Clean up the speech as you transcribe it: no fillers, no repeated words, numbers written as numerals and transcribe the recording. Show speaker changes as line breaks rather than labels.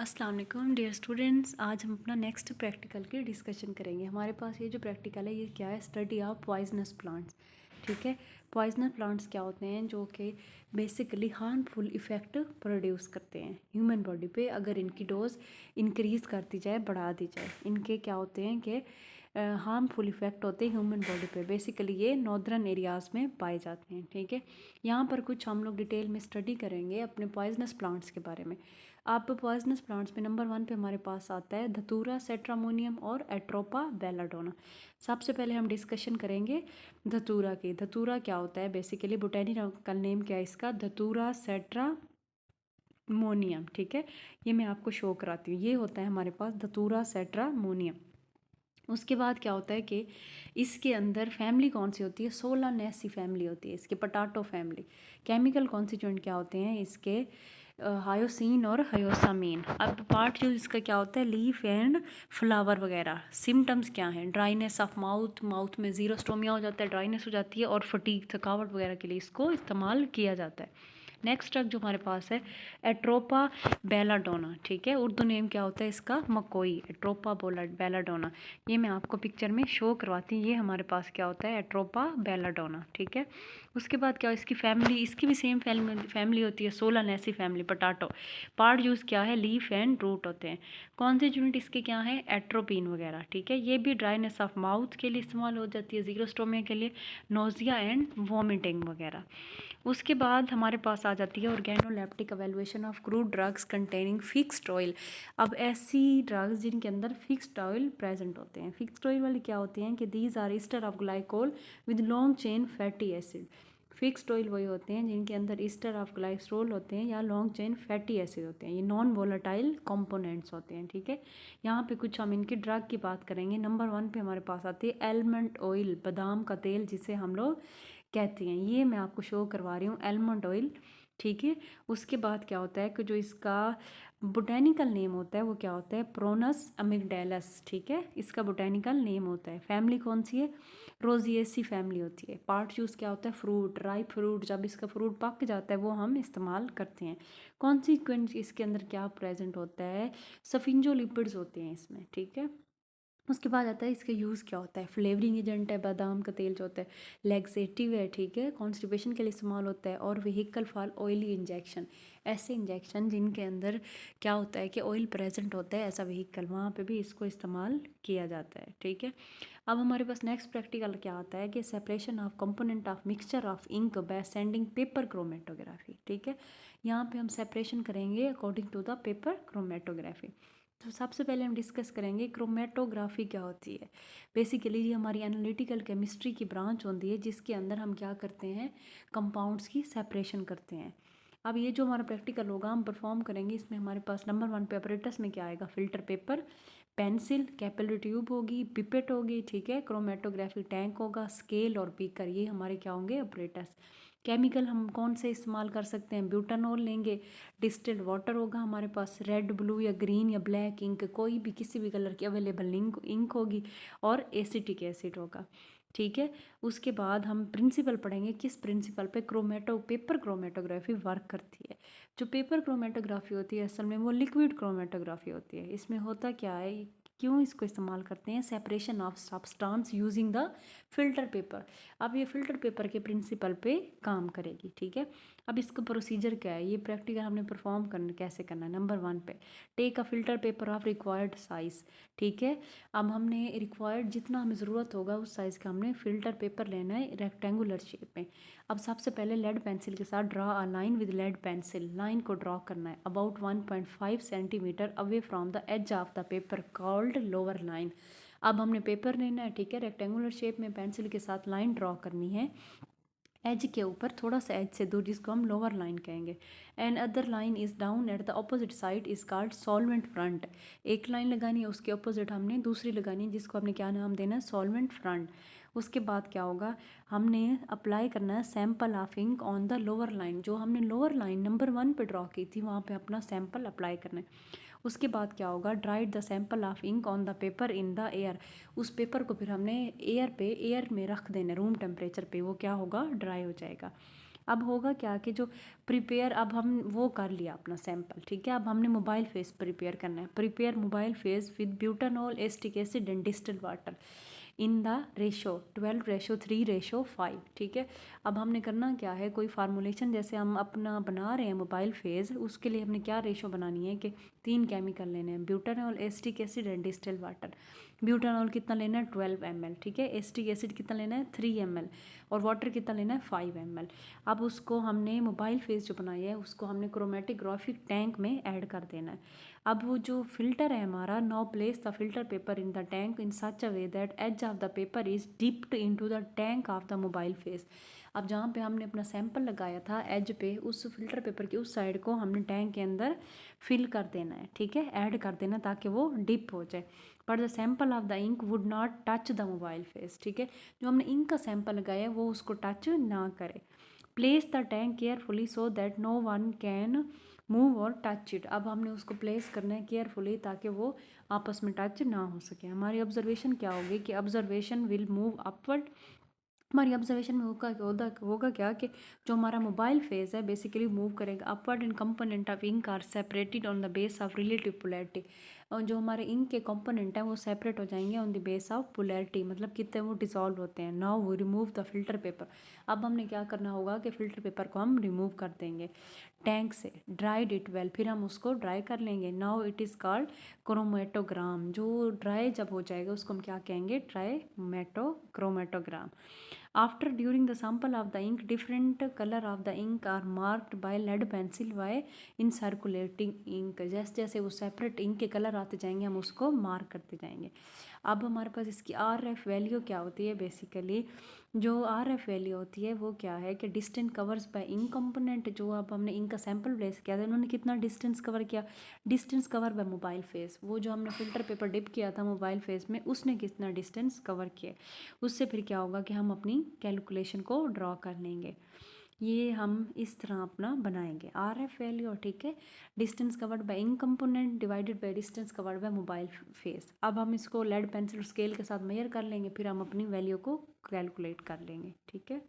अस्सलाम वालेकुम dear students. आज हम अपना नेक्स्ट प्रैक्टिकल की डिस्कशन करेंगे। हमारे पास ये जो प्रैक्टिकल है ये क्या है, स्टडी ऑफ पॉइजनस प्लांट्स। ठीक है, पॉइजनस प्लांट्स क्या होते हैं जो कि बेसिकली हार्मफुल इफ़ेक्ट प्रोड्यूस करते हैं ह्यूमन बॉडी पे अगर इनकी डोज इंक्रीज़ कर दी जाए, बढ़ा दी जाए। इनके क्या होते हैं कि हार्मफुल इफ़ेक्ट होते हैं ह्यूमन बॉडी पे। बेसिकली ये नॉर्दर्न एरियाज़ में पाए जाते हैं। ठीक है, यहाँ पर कुछ हम लोग डिटेल में स्टडी करेंगे अपने पॉइजनस प्लांट्स के बारे में। आप पॉइजनस प्लांट्स में नंबर 1 पे हमारे पास आता है धतूरा, सेट्रामोनियम और एट्रोपा बेलाडोना। सबसे पहले हम डिस्कशन करेंगे धतूरा की। धतूरा क्या होता है, बेसिकली बोटेनिकल नेम क्या है इसका, धतूरा सेट्रामोनियम। ठीक है, ये मैं आपको शो कराती हूँ। ये होता है हमारे पास धतूरा सेट्रामोनियम। उसके बाद क्या होता है कि इसके अंदर फैमिली कौन सी होती है, सोलानेसी फैमिली होती है इसकी, पोटाटो फैमिली। केमिकल कॉन्स्टिट्यूएंट क्या होते हैं इसके, हायोसिन और हायोसामीन। अब पार्ट जो इसका क्या होता है, लीफ एंड फ्लावर वगैरह। सिम्टम्स क्या हैं, ड्राइनेस ऑफ माउथ, माउथ में जीरोस्टोमिया हो जाता है, ड्राइनेस हो जाती है, और फटीग, थकावट वगैरह के लिए इसको इस्तेमाल किया जाता है। नेक्स्ट ड्रग जो हमारे पास है एट्रोपा बेलाडोना। ठीक है, उर्दू नेम क्या होता है इसका, मकोई। एट्रोपा बेलाडोना, ये मैं आपको पिक्चर में शो करवाती हूँ। ये हमारे पास क्या होता है, एट्रोपा बेलाडोना। ठीक है, उसके बाद क्या, इसकी फैमिली, इसकी भी सेम फैमिली होती है, Solanaceae family, potato. Part use क्या है, लीफ एंड रूट होते हैं। कॉन्स्टिट्यूएंट इसके क्या है, एट्रोपिन वगैरह। ठीक है, ये भी ड्राइनेस ऑफ माउथ के लिए इस्तेमाल हो जाती है, जीरोस्टोमिया के लिए, नोजिया एंड वॉमिटिंग वगैरह। उसके बाद हमारे पास आ जाती है organoleptic evaluation of crude drugs containing fixed oil. अब ऐसी ड्रग्स जिनके अंदर फिक्स्ड ऑयल प्रेजेंट होते हैं। फिक्स्ड ऑयल वाली क्या होती हैं कि these are ester of glycol with long chain fatty acid. Fixed oil वही होते हैं जिनके अंदर ईस्टर ऑफ ग्लाइसरोल होते हैं या लॉन्ग चेन फैटी एसिड होते हैं। ये नॉन वोलेटाइल कंपोनेंट्स होते हैं। ठीक है, यहाँ पे कुछ हम इनकी ड्रग की बात करेंगे। नंबर 1 पे हमारे पास आती है एलमंड ऑयल, बादाम का तेल जिसे हम लोग कहती हैं। ये मैं आपको शो करवा रही हूँ, एलमंड ऑयल। ठीक है, उसके बाद क्या होता है कि जो इसका बोटेनिकल नेम होता है वो क्या होता है, प्रोनस अमिगडेलस। ठीक है, इसका बोटेनिकल नेम होता है। फैमिली कौन सी है, रोजिएसी फैमिली होती है। पार्ट यूज़ क्या होता है, फ्रूट, राइप फ्रूट। जब इसका फ्रूट पक जाता है वो हम इस्तेमाल करते हैं। कॉन्सिक्वेंस इसके अंदर क्या प्रेजेंट होता है, सफिंजोलिपिड्स होते हैं इसमें। ठीक है, उसके बाद आता है इसका यूज़ क्या होता है, फ्लेवरिंग एजेंट है, बादाम का तेल जो होता है, लैक्सेटिव है। ठीक है, कॉन्स्टिपेशन के लिए इस्तेमाल होता है, और व्हीकल फॉर ऑयली इंजेक्शन। ऐसे इंजेक्शन जिनके अंदर क्या होता है कि ऑयल प्रेजेंट होता है, ऐसा व्हीकल, वहाँ पे भी इसको इस्तेमाल किया जाता है। ठीक है, अब हमारे पास नेक्स्ट प्रैक्टिकल क्या आता है कि separation of component of mixture of ink by sending paper chromatography. ठीक है, यहाँ पे हम सेपरेशन करेंगे according to the paper chromatography. तो सबसे पहले हम डिस्कस करेंगे क्रोमेटोग्राफी क्या होती है। बेसिकली ये हमारी एनालिटिकल केमिस्ट्री की ब्रांच होती है जिसके अंदर हम क्या करते हैं, कंपाउंड्स की सेपरेशन करते हैं। अब ये जो हमारा प्रैक्टिकल होगा हम परफॉर्म करेंगे, इसमें हमारे पास नंबर 1 पे ऑपरेटर्स में क्या आएगा, filter paper, pencil, capillary tube होगी, पिपेट होगी। ठीक है, क्रोमेटोग्राफी टैंक होगा, स्केल और बीकर, ये हमारे क्या होंगे, ऑपरेटर्स। केमिकल हम कौन से इस्तेमाल कर सकते हैं, ब्यूटानॉल लेंगे, डिस्टिल्ड वाटर होगा हमारे पास, रेड, ब्लू या ग्रीन या ब्लैक इंक, कोई भी किसी भी कलर की अवेलेबल इंक होगी, और एसिटिक एसिड होगा। ठीक है, उसके बाद हम प्रिंसिपल पढ़ेंगे, किस प्रिंसिपल पे पेपर क्रोमेटोग्राफी वर्क करती है। जो पेपर क्रोमेटोग्राफी होती है असल में वो लिक्विड क्रोमेटोग्राफी होती है। इसमें होता क्या है, क्यों इसको इस्तेमाल करते हैं, separation of substance using the filter paper. अब ये फिल्टर पेपर के प्रिंसिपल पे काम करेगी। ठीक है, अब इसका प्रोसीजर क्या है, ये प्रैक्टिकल हमने परफॉर्म करना कैसे करना है। नंबर 1 पे take a filter paper of required size. ठीक है, अब हमने रिक्वायर्ड जितना हमें ज़रूरत होगा उस साइज़ का हमने फिल्टर पेपर लेना है रेक्टेंगुलर शेप में। अब सबसे पहले लेड पेंसिल के साथ draw a line with lead pencil, line को ड्रॉ करना है about 1.5 centimeter away from the edge of the paper called lower line. अब हमने पेपर लेना है, ठीक है, रेक्टेंगुलर शेप में पेंसिल के साथ लाइन ड्रॉ करनी है एज के ऊपर, थोड़ा सा एज से दूर, जिसको हम लोअर लाइन कहेंगे। And other line is down at the opposite side is called solvent front. एक लाइन लगानी है, उसके अपोजिट हमने दूसरी लगानी है जिसको हमने क्या नाम देना है, सॉल्वेंट फ्रंट। उसके बाद क्या होगा, हमने अप्लाई करना है sample of ink on the lower line. जो हमने लोअर लाइन नंबर 1 पे ड्रॉ की थी वहाँ पे अपना सैम्पल अप्लाई करना है। उसके बाद क्या होगा, dried the sample of ink on the paper in the air. उस पेपर को फिर हमने एयर में रख देना, रूम टेम्परेचर पे, वो क्या होगा, ड्राई हो जाएगा। अब होगा क्या कि जो प्रिपेयर, अब हम वो कर लिया अपना सैंपल, ठीक है। अब हमने मोबाइल फेस प्रिपेयर करना है। Prepare mobile face with butanol, acetic acid and distilled water in the ratio 12:3:5, ठीक है। अब हमने करना क्या है, कोई फार्मूलेशन जैसे हम अपना बना रहे हैं मोबाइल फेज़, उसके लिए हमने क्या रेशो बनानी है कि 3 केमिकल लेने हैं, butanol, acetic acid and distilled water. Butanol कितना लेना है 12 ml, ठीक है। एस्टिक एसिड कितना लेना है 3 ml, और वाटर कितना लेना है 5 ml। अब उसको हमने मोबाइल फेस जो बनाई है उसको हमने क्रोमेटोग्राफिक टैंक में ऐड कर देना है। अब वो जो फिल्टर है हमारा, now place the filter paper in the tank in such a way that edge of the paper is dipped into the tank of the mobile phase. अब जहाँ पे हमने अपना सैंपल लगाया था एज पे, उस फिल्टर पेपर की उस साइड को हमने टैंक के अंदर फिल कर देना है, ठीक है, ऐड कर देना ताकि वो डिप हो जाए। पर the sample of the ink would not touch the mobile phase, ठीक है। जो हमने इंक का सैंपल लगाया है वो उसको टच ना करे। Place the tank carefully so that no one can move or touch it. अब हमने उसको प्लेस करना है केयरफुली ताकि वो आपस में टच ना हो सके। हमारी ऑब्जर्वेशन क्या होगी कि ऑब्जर्वेशन विल मूव अपवर्ड। हमारी ऑब्जर्वेशन में होगा क्या कि जो हमारा मोबाइल फेस है बेसिकली मूव करेगा upward and component of ink are separated on the base of relative polarity. और जो हमारे इंक के कंपोनेंट हैं वो सेपरेट हो जाएंगे on the base of polarity, मतलब कितने वो डिसॉल्व होते हैं। Now we remove the filter paper. अब हमने क्या करना होगा कि फ़िल्टर पेपर को हम रिमूव कर देंगे टैंक से। ड्राइड इट वेल, फिर हम उसको ड्राई कर लेंगे। Now it is called chromatogram. जो ड्राई जब हो जाएगा उसको हम क्या कहेंगे, chromatogram. After during the sample of the ink, different color of the ink are marked by lead pencil by in circulating ink। जैसे जैसे वो सेपरेट इंक के कलर आते जाएंगे हम उसको मार्क करते जाएंगे। अब हमारे पास इसकी आर एफ वैल्यू क्या होती है, बेसिकली जो आर एफ वैल्यू होती है वो क्या है कि distance covers by ink component. जो अब हमने इंक का सैंपल प्लेस किया था उन्होंने कितना डिस्टेंस कवर किया, distance cover by mobile face. वो जो हमने फ़िल्टर पेपर डिप किया था मोबाइल फेस में उसने कितना डिस्टेंस कवर किया, उससे फिर क्या होगा कि हम अपनी कैलकुलेशन को ड्रॉ कर लेंगे। ये हम इस तरह अपना बनाएंगे आर एफ वैल्यू, ठीक है। Distance covered by ink component divided by distance covered by mobile phase. अब हम इसको लेड पेंसिल स्केल के साथ मेजर कर लेंगे, फिर हम अपनी वैल्यू को कैलकुलेट कर लेंगे, ठीक है।